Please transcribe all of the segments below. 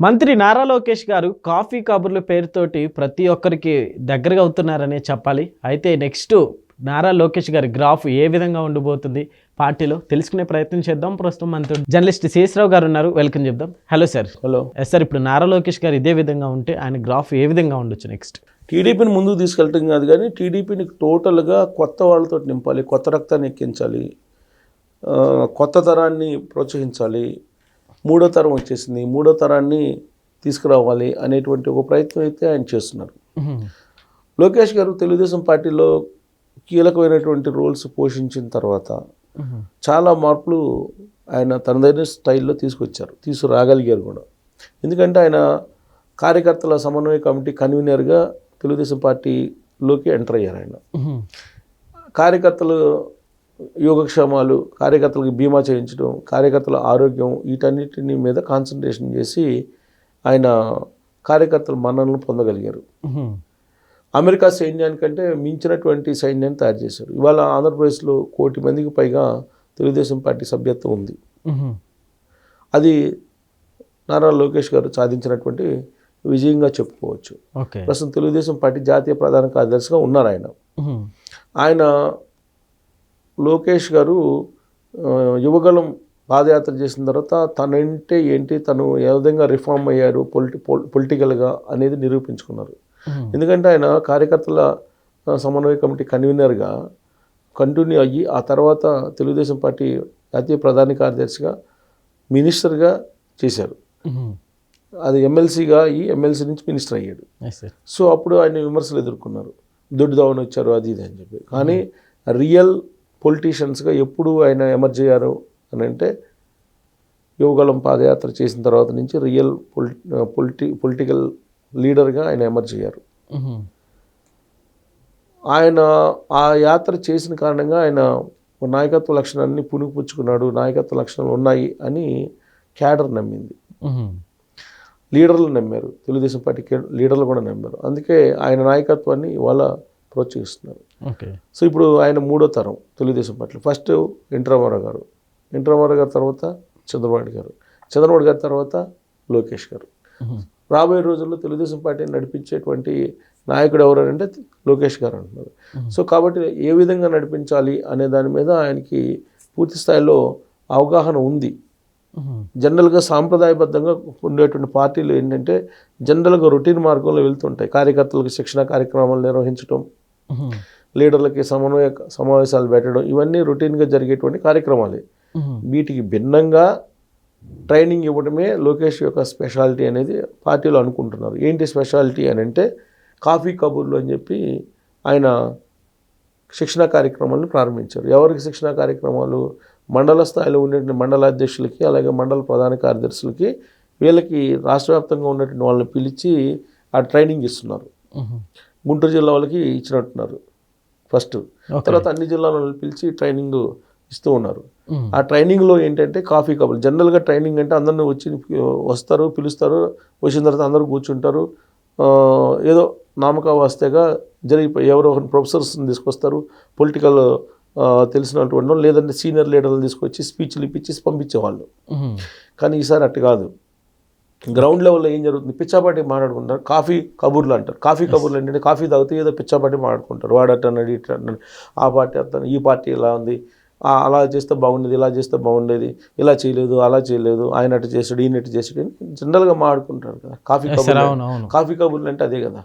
మంత్రి నారా లోకేష్ గారు కాఫీ కబుర్ల పేరుతోటి ప్రతి ఒక్కరికి దగ్గరగా అవుతున్నారనే చెప్పాలి. అయితే నెక్స్ట్ నారా లోకేష్ గారి గ్రాఫ్ ఏ విధంగా ఉండబోతుంది పార్టీలో తెలుసుకునే ప్రయత్నం చేద్దాం. ప్రస్తుతం మనతో జర్నలిస్ట్ శేషరావు గారు ఉన్నారు, వెల్కమ్ చెప్దాం. Hello sir. హలో సార్, ఇప్పుడు నారా లోకేష్ గారు ఇదే విధంగా ఉంటే ఆయన గ్రాఫ్ ఏ విధంగా ఉండొచ్చు నెక్స్ట్? టీడీపీని ముందుకు తీసుకెళ్ళటం కాదు, కానీ టీడీపీని టోటల్గా కొత్త వాళ్ళతో నింపాలి, కొత్త రక్తాన్ని ఎక్కించాలి, కొత్త తరాన్ని ప్రోత్సహించాలి. మూడో తరం వచ్చేసింది, మూడో తరాన్ని తీసుకురావాలి అనేటువంటి ఒక ప్రయత్నం అయితే ఆయన చేస్తున్నారు. లోకేష్ గారు తెలుగుదేశం పార్టీలో కీలకమైనటువంటి రోల్స్ పోషించిన తర్వాత చాలా మార్పులు ఆయన తనదైన స్టైల్లో తీసుకురాగలిగారు కూడా. ఎందుకంటే ఆయన కార్యకర్తల సమన్వయ కమిటీ కన్వీనర్గా తెలుగుదేశం పార్టీలోకి ఎంటర్ అయ్యారు. ఆయన కార్యకర్తలు యోగక్షేమాలు, కార్యకర్తలకు బీమా చేయించడం, కార్యకర్తల ఆరోగ్యం, వీటన్నిటిని మీద కాన్సన్ట్రేషన్ చేసి ఆయన కార్యకర్తల మన్ననలు పొందగలిగారు. అమెరికా సైన్యానికంటే మించినటువంటి సైన్యాన్ని తయారు చేశారు. ఇవాళ ఆంధ్రప్రదేశ్లో 1 కోటి మందికి పైగా తెలుగుదేశం పార్టీ సభ్యత్వం ఉంది. అది నారా లోకేష్ గారు సాధించినటువంటి విజయంగా చెప్పుకోవచ్చు. ప్రస్తుతం తెలుగుదేశం పార్టీ జాతీయ ప్రధాన కార్యదర్శిగా ఉన్నారు ఆయన. ఆయన లోకేష్ గారు యువగళం పాదయాత్ర చేసిన తర్వాత తనంటే ఏంటి, తను ఏ విధంగా రిఫార్మ్ అయ్యారు పొలిటికల్గా అనేది నిరూపించుకున్నారు. ఎందుకంటే ఆయన కార్యకర్తల సమన్వయ కమిటీ కన్వీనర్గా కంటిన్యూ అయ్యి ఆ తర్వాత తెలుగుదేశం పార్టీ జాతీయ ప్రధాన కార్యదర్శిగా మినిస్టర్గా చేశారు. అది ఎమ్మెల్సీగా అయ్యి ఎమ్మెల్సీ నుంచి మినిస్టర్ అయ్యాడు. సో అప్పుడు ఆయన విమర్శలు ఎదుర్కొన్నారు, దొడ్డుదావని వచ్చారు అది ఇది అని చెప్పి. కానీ రియల్ పొలిటీషియన్స్గా ఎప్పుడు ఆయన ఎమర్జ్ అయ్యారు అని అంటే యువగళం పాదయాత్ర చేసిన తర్వాత నుంచి రియల్ పొలిటికల్ లీడర్గా ఆయన ఎమర్జ్ అయ్యారు. ఆయన ఆ యాత్ర చేసిన కారణంగా ఆయన నాయకత్వ లక్షణాన్ని పుణుకుపుచ్చుకున్నాడు, నాయకత్వ లక్షణాలు ఉన్నాయి అని క్యాడర్ నమ్మింది, లీడర్లు నమ్మారు, తెలుగుదేశం పార్టీ లీడర్లు కూడా నమ్మారు. అందుకే ఆయన నాయకత్వాన్ని ఇవాళ ప్రోత్సహిస్తున్నారు. సో ఇప్పుడు ఆయన మూడో తరం తెలుగుదేశం పార్టీ. ఫస్ట్ ఎన్టీ రామారావు గారు తర్వాత చంద్రబాబు గారి తర్వాత లోకేష్ గారు. రాబోయే రోజుల్లో తెలుగుదేశం పార్టీని నడిపించేటువంటి నాయకుడు ఎవరంటే లోకేష్ గారు అంటున్నారు. సో కాబట్టి ఏ విధంగా నడిపించాలి అనే దాని మీద ఆయనకి పూర్తి స్థాయిలో అవగాహన ఉంది. జనరల్గా సాంప్రదాయబద్ధంగా ఉండేటువంటి పార్టీలు ఏంటంటే జనరల్గా రొటీన్ మార్గంలో వెళ్తుంటాయి. కార్యకర్తలకు శిక్షణ కార్యక్రమాలు నిర్వహించడం, లీడర్లకి సమావేశాలు పెట్టడం, ఇవన్నీ రొటీన్గా జరిగేటువంటి కార్యక్రమాలే. వీటికి భిన్నంగా ట్రైనింగ్ ఇవ్వడమే లోకేష్ యొక్క స్పెషాలిటీ అనేది పార్టీలో అనుకుంటున్నారు. ఏంటి స్పెషాలిటీ అని అంటే కాఫీ కబుర్లు అని చెప్పి ఆయన శిక్షణా కార్యక్రమాలను ప్రారంభించారు. ఎవరికి శిక్షణా కార్యక్రమాలు? మండల స్థాయిలో ఉన్నటువంటి మండల అధ్యక్షులకి, అలాగే మండల ప్రధాన కార్యదర్శులకి, వీళ్ళకి రాష్ట్ర వ్యాప్తంగా ఉన్నటువంటి వాళ్ళని పిలిచి ఆ ట్రైనింగ్ ఇస్తున్నారు. గుంటూరు జిల్లా వాళ్ళకి ఇచ్చినట్టున్నారు ఫస్ట్, తర్వాత అన్ని జిల్లాలను పిలిచి ట్రైనింగ్ ఇస్తూ ఉన్నారు. ఆ ట్రైనింగ్లో ఏంటంటే కాఫీ కబుర్లు. జనరల్గా ట్రైనింగ్ అంటే అందరినీ వస్తారు, పిలుస్తారు, వచ్చిన తర్వాత అందరూ కూర్చుంటారు, ఏదో నామకావాస్తేగా జరిగిపోయి ఎవరో ఒక ప్రొఫెసర్స్ని తీసుకొస్తారు, పొలిటికల్ తెలిసినటువంటి వాళ్ళు, లేదంటే సీనియర్ లీడర్లు తీసుకొచ్చి స్పీచ్లు ఇప్పించి పంపించేవాళ్ళు. కానీ ఈసారి అట్టు కాదు. గ్రౌండ్ లెవెల్లో ఏం జరుగుతుంది? పిచ్చాపాటి మాట్లాడుకుంటారు, కాఫీ కబుర్లు అంటారు. కాఫీ కబుర్లు ఏంటంటే కాఫీ తాగితే ఏదో పిచ్చాపాటి మాట్లాడుకుంటారు. వాడు అట్టన్నాడు, ఇట్లా అన్నాడు, ఆ పార్టీ అతను, ఈ పార్టీ ఇలా ఉంది, అలా చేస్తే బాగుండేది, ఇలా చేస్తే బాగుండేది, ఇలా చేయలేదు, అలా చేయలేదు, ఆయన అటు చేసాడు, ఈయన అటు చేసాడు, జనరల్గా మాట్లాడుకుంటారు కదా. కాఫీ కబుర్లు అంటే అదే కదా.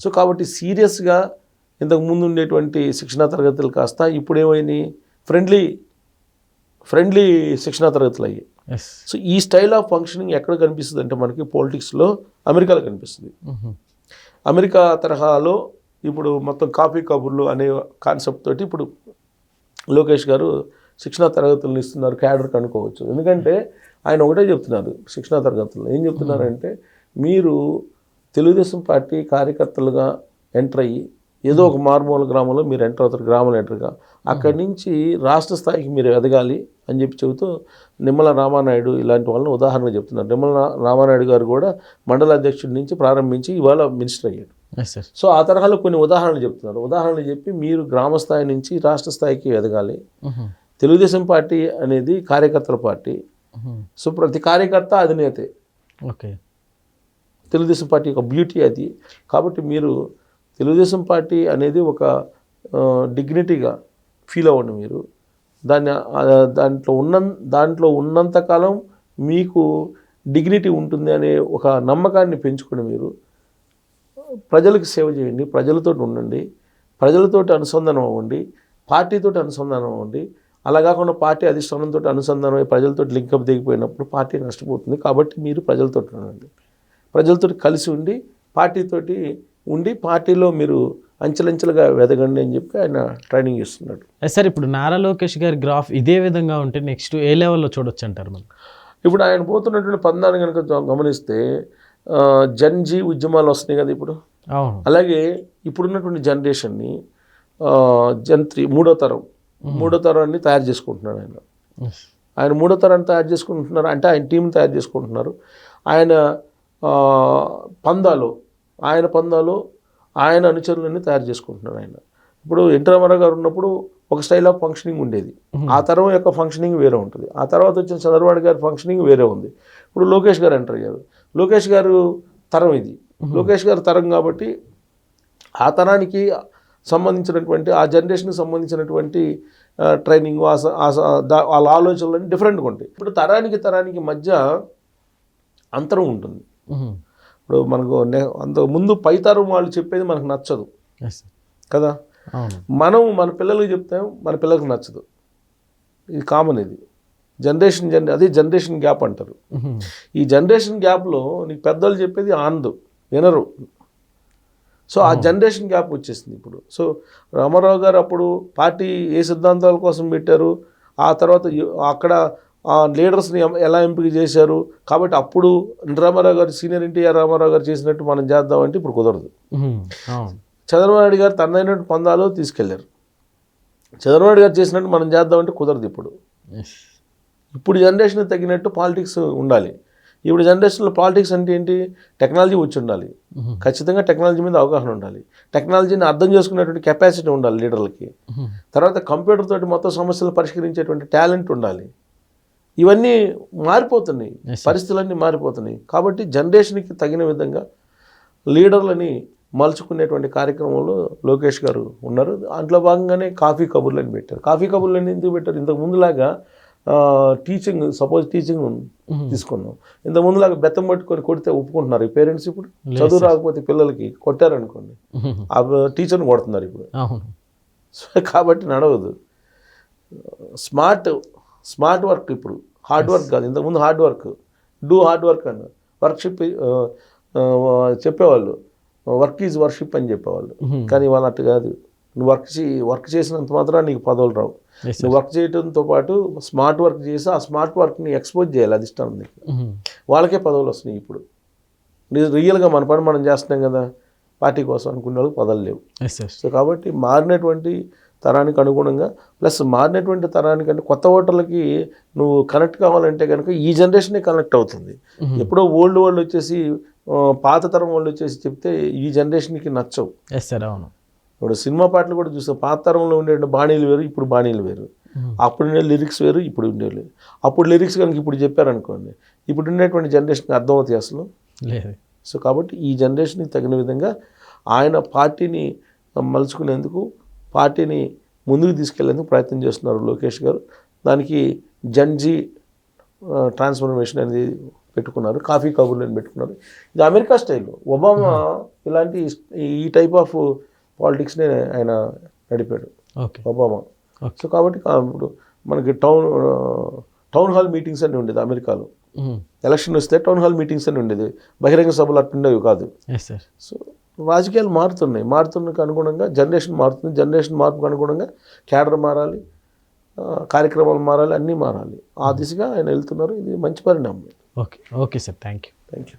సో కాబట్టి సీరియస్గా ఇంతకు ముందు ఉండేటువంటి శిక్షణా తరగతులు కాస్త ఇప్పుడు ఏమైనాయి, ఫ్రెండ్లీ శిక్షణా తరగతులు అయ్యాయి. సో ఈ స్టైల్ ఆఫ్ ఫంక్షనింగ్ ఎక్కడ కనిపిస్తుంది అంటే మనకి పాలిటిక్స్లో అమెరికాలో కనిపిస్తుంది. అమెరికా తరహాలో ఇప్పుడు మొత్తం కాఫీ కబుర్లు అనే కాన్సెప్ట్ తోటి ఇప్పుడు లోకేష్ గారు శిక్షణా తరగతులను ఇస్తున్నారు. క్యాడర్కి అనుకోవచ్చు. ఎందుకంటే ఆయన ఒకటే చెప్తున్నారు శిక్షణా తరగతుల్లో. ఏం చెప్తున్నారంటే, మీరు తెలుగుదేశం పార్టీ కార్యకర్తలుగా ఎంటర్ అయ్యి ఏదో ఒక మారుమూల గ్రామంలో మీరు ఎంటర్ అవుతారు, గ్రామంలో ఎంటర్గా, అక్కడి నుంచి రాష్ట్ర స్థాయికి మీరు ఎదగాలి అని చెప్పి చెబుతూ నిమ్మల రామానాయుడు ఇలాంటి వాళ్ళని ఉదాహరణగా చెప్తున్నారు. నిమ్మల రామానాయుడు గారు కూడా మండల అధ్యక్షుడి నుంచి ప్రారంభించి ఇవాళ మినిస్టర్ అయ్యాడు. సో ఆ తరహాలో కొన్ని ఉదాహరణలు చెప్తున్నారు. ఉదాహరణలు చెప్పి మీరు గ్రామ స్థాయి నుంచి రాష్ట్ర స్థాయికి ఎదగాలి. తెలుగుదేశం పార్టీ అనేది కార్యకర్తల పార్టీ. సో ప్రతి కార్యకర్త అధినేతే. ఓకే. తెలుగుదేశం పార్టీ యొక్క బ్యూటీ అది. కాబట్టి మీరు తెలుగుదేశం పార్టీ అనేది ఒక డిగ్నిటీగా ఫీల్ అవ్వండి. మీరు దాంట్లో ఉన్నంతకాలం మీకు డిగ్నిటీ ఉంటుంది అనే ఒక నమ్మకాన్ని పెంచుకొని మీరు ప్రజలకు సేవ చేయండి, ప్రజలతో ఉండండి, ప్రజలతోటి అనుసంధానం అవ్వండి, పార్టీతోటి అనుసంధానం అవ్వండి. అలా కాకుండా పార్టీ అధిష్టానంతో అనుసంధానం అయ్యి ప్రజలతో లింకప్ దిగిపోయినప్పుడు పార్టీ నష్టపోతుంది. కాబట్టి మీరు ప్రజలతో ఉండండి, ప్రజలతో కలిసి ఉండి పార్టీతోటి ఉండి పార్టీలో మీరు అంచెలంచెలుగా వెదగండి అని చెప్పి ఆయన ట్రైనింగ్ ఇస్తున్నాడు. సార్ ఇప్పుడు నారా లోకేష్ గారి గ్రాఫ్ ఇదే విధంగా ఉంటే నెక్స్ట్ ఏ లెవెల్లో చూడొచ్చు అంటారు మనం? ఇప్పుడు ఆయన పోతున్నటువంటి పందాన్ని కనుక గమనిస్తే జన్జీ ఉద్యమాలు వస్తున్నాయి కదా ఇప్పుడు. అలాగే ఇప్పుడున్నటువంటి జనరేషన్ని జన్3 మూడో తరాన్ని తయారు చేసుకుంటున్నాడు ఆయన మూడో తరాన్ని తయారు చేసుకుంటున్నారు అంటే ఆయన టీంని తయారు చేసుకుంటున్నారు. ఆయన పందాలో ఆయన అనుచరులన్నీ తయారు చేసుకుంటున్నారు ఆయన. ఇప్పుడు ఎన్టీ రామారావు గారు ఉన్నప్పుడు ఒక స్టైల్ ఆఫ్ ఫంక్షనింగ్ ఉండేది, ఆ తరం యొక్క ఫంక్షనింగ్ వేరే ఉంటుంది. ఆ తర్వాత వచ్చిన చంద్రబాబు గారి ఫంక్షనింగ్ వేరే ఉంది. ఇప్పుడు లోకేష్ గారు ఎంటర్ అయ్యారు. లోకేష్ గారు తరం ఇది, లోకేష్ గారు తరం కాబట్టి ఆ తరానికి సంబంధించినటువంటి ఆ జనరేషన్కి సంబంధించినటువంటి ట్రైనింగ్ వాళ్ళ ఆలోచనలన్నీ డిఫరెంట్గా ఉంటాయి. ఇప్పుడు తరానికి మధ్య అంతరం ఉంటుంది. ఇప్పుడు మనకు అంతకు ముందు పైతరం వాళ్ళు చెప్పేది మనకు నచ్చదు కదా, మనం మన పిల్లలకి చెప్తాం, మన పిల్లలకు నచ్చదు. ఇది కామన్, ఇది అదే జనరేషన్ గ్యాప్ అంటారు. ఈ జనరేషన్ గ్యాప్లో నీకు పెద్దవాళ్ళు చెప్పేది ఆనందం వినరు. సో ఆ జనరేషన్ గ్యాప్ వచ్చేసింది ఇప్పుడు. సో రామారావు గారు అప్పుడు పార్టీ ఏ సిద్ధాంతాల కోసం పెట్టారు, ఆ తర్వాత అక్కడ లీడర్స్ని ఎలా ఎంపిక చేశారు. కాబట్టి అప్పుడు రామారావు గారు సీనియర్ ఎన్టీఆర్ రామారావు గారు చేసినట్టు మనం చేద్దామంటే ఇప్పుడు కుదరదు. చంద్రబాబు నాయుడు గారు తనైనట్టు పందాలు తీసుకెళ్లారు. చంద్రబాబు నాయుడు గారు చేసినట్టు మనం చేద్దామంటే కుదరదు. ఇప్పుడు జనరేషన్ తగినట్టు పాలిటిక్స్ ఉండాలి. ఇప్పుడు జనరేషన్లో పాలిటిక్స్ అంటే ఏంటి, టెక్నాలజీ వచ్చి ఉండాలి, ఖచ్చితంగా టెక్నాలజీ మీద అవగాహన ఉండాలి, టెక్నాలజీని అర్థం చేసుకునేటువంటి కెపాసిటీ ఉండాలి లీడర్లకి, తర్వాత కంప్యూటర్ తోటి మొత్తం సమస్యలు పరిష్కరించేటువంటి టాలెంట్ ఉండాలి. ఇవన్నీ మారిపోతున్నాయి, పరిస్థితులన్నీ మారిపోతున్నాయి. కాబట్టి జనరేషన్కి తగిన విధంగా లీడర్లని మలుచుకునేటువంటి కార్యక్రమంలో లోకేష్ గారు ఉన్నారు. దాంట్లో భాగంగానే కాఫీ కబుర్లని పెట్టారు. కాఫీ కబుర్లని ఎందుకు పెట్టారు, ఇంతకు ముందులాగా టీచింగ్ తీసుకున్నాం, ఇంతకు ముందులాగా బెత్తం పట్టుకొని కొడితే ఒప్పుకుంటున్నారు ఈ పేరెంట్స్. ఇప్పుడు చదువు రాకపోతే పిల్లలకి కొట్టారనుకోండి, ఆ టీచర్ని కొడుతున్నారు ఇప్పుడు. సో కాబట్టి నడవదు. స్మార్ట్ వర్క్, ఇప్పుడు హార్డ్ వర్క్ కాదు. ఇంతకుముందు hard work, do hard work అన్న వర్క్షిప్ చెప్పేవాళ్ళు, వర్క్ ఈజ్ వర్షిప్ అని చెప్పేవాళ్ళు. కానీ వాళ్ళు అట్టు కాదు. నువ్వు వర్క్ చేసినంత మాత్రం నీకు పదవులు రావు. నువ్వు వర్క్ చేయడంతో పాటు స్మార్ట్ వర్క్ చేసి ఆ స్మార్ట్ వర్క్ని ఎక్స్పోజ్ చేయాలి అధిష్టానం. వాళ్ళకే పదవులు వస్తున్నాయి. ఇప్పుడు రియల్గా మన పని మనం చేస్తున్నాం కదా, పార్టీ కోసం అనుకునే వాళ్ళకి పదవులు లేవు. సో కాబట్టి మారినటువంటి తరానికి అనుగుణంగా, ప్లస్ మారినటువంటి తరానికంటే కొత్త ఓటర్లకి నువ్వు కనెక్ట్ కావాలంటే కనుక ఈ జనరేషనే కనెక్ట్ అవుతుంది. ఎప్పుడో ఓల్డ్ వాళ్ళు వచ్చేసి పాత తరం వాళ్ళు వచ్చేసి చెప్తే ఈ జనరేషన్కి నచ్చవు. అవును. ఇప్పుడు సినిమా పాటలు కూడా చూస్తాం, పాత తరంలో ఉండే బాణీలు వేరు, ఇప్పుడు బాణీలు వేరు. అప్పుడు ఉండే లిరిక్స్ వేరు, ఇప్పుడు ఉండేవి. అప్పుడు లిరిక్స్ కనుక ఇప్పుడు చెప్పారనుకోండి, ఇప్పుడు ఉండేటువంటి జనరేషన్కి అర్థమవుతాయి అసలు లేదు. సో కాబట్టి ఈ జనరేషన్కి తగిన విధంగా ఆయన పార్టీని మలుచుకునేందుకు, పార్టీని ముందుకు తీసుకెళ్లేందుకు ప్రయత్నం చేస్తున్నారు లోకేష్ గారు. దానికి జన్జీ ట్రాన్స్ఫర్మేషన్ అనేది పెట్టుకున్నారు, కాఫీ కబుర్లు అని పెట్టుకున్నారు. ఇది అమెరికా స్టైల్. ఒబామా ఇలాంటి ఈ టైప్ ఆఫ్ పాలిటిక్స్నే ఆయన నడిపాడు, ఒబామా. సో కాబట్టి ఇప్పుడు మనకి టౌన్ హాల్ మీటింగ్స్ అని ఉండేది అమెరికాలో. ఎలక్షన్ వస్తే టౌన్ హాల్ మీటింగ్స్ అని ఉండేది, బహిరంగ సభలు అట్టుండేవి కాదు. సో రాజకీయాలు మారుతున్నకు అనుగుణంగా జనరేషన్ మారుతుంది. జనరేషన్ మార్పుకు అనుగుణంగా క్యాడర్ మారాలి, కార్యక్రమాలు మారాలి, అన్నీ మారాలి. ఆ దిశగా ఆయన వెళ్తున్నారు. ఇది మంచి పరిణామం. Okay sir, thank you.